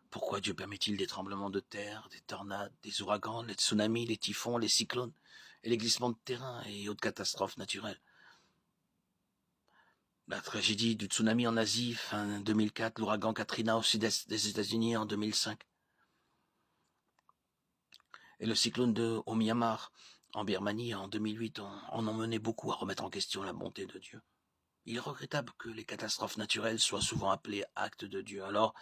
Pourquoi Dieu permet-il des tremblements de terre, des tornades, des ouragans, les tsunamis, les typhons, les cyclones, et les glissements de terrain et autres catastrophes naturelles? La tragédie du tsunami en Asie, fin 2004, l'ouragan Katrina au sud-est des États-Unis en 2005, et le cyclone au Myanmar, en Birmanie, en 2008, en ont mené beaucoup à remettre en question la bonté de Dieu. Il est regrettable que les catastrophes naturelles soient souvent appelées actes de Dieu, alors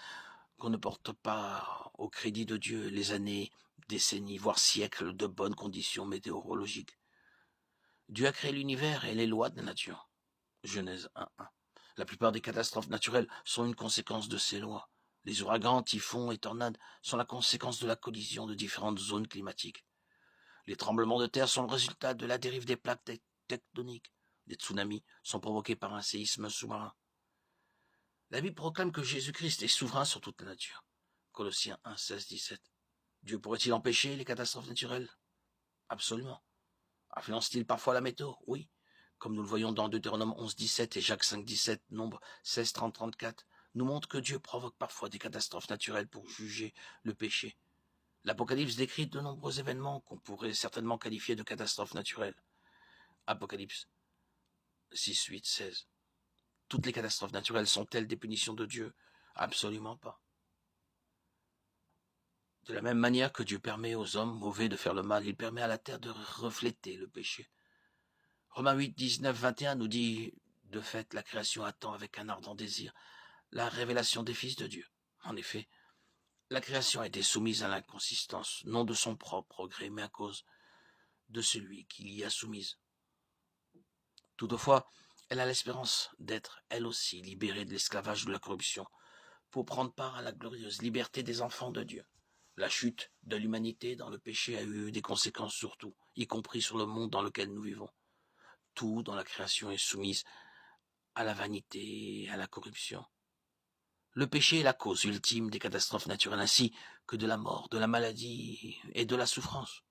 qu'on ne porte pas au crédit de Dieu les années, décennies, voire siècles de bonnes conditions météorologiques. Dieu a créé l'univers et les lois de la nature. Genèse 1:1. La plupart des catastrophes naturelles sont une conséquence de ces lois. Les ouragans, typhons et tornades sont la conséquence de la collision de différentes zones climatiques. Les tremblements de terre sont le résultat de la dérive des plaques tectoniques. Les tsunamis sont provoqués par un séisme sous-marin. La Bible proclame que Jésus-Christ est souverain sur toute la nature. Colossiens 1, 16, 17. Dieu pourrait-il empêcher les catastrophes naturelles? Absolument. Influence-t-il parfois la météo? Oui. Comme nous le voyons dans Deutéronome 11, 17 et Jacques 5, 17, Nombre 16, 30, 34, nous montre que Dieu provoque parfois des catastrophes naturelles pour juger le péché. L'Apocalypse décrit de nombreux événements qu'on pourrait certainement qualifier de catastrophes naturelles. Apocalypse 6, 8, 16. Toutes les catastrophes naturelles sont-elles des punitions de Dieu? Absolument pas. De la même manière que Dieu permet aux hommes mauvais de faire le mal, il permet à la terre de refléter le péché. Romains 8, 19, 21 nous dit, de fait, la création attend avec un ardent désir la révélation des fils de Dieu. En effet, la création a été soumise à l'inconsistance, non de son propre gré, mais à cause de celui qui l'y a soumise. Toutefois, elle a l'espérance d'être, elle aussi, libérée de l'esclavage de la corruption, pour prendre part à la glorieuse liberté des enfants de Dieu. La chute de l'humanité dans le péché a eu des conséquences sur tout, y compris sur le monde dans lequel nous vivons. Tout dans la création est soumis à la vanité et à la corruption. Le péché est la cause ultime des catastrophes naturelles ainsi que de la mort, de la maladie et de la souffrance.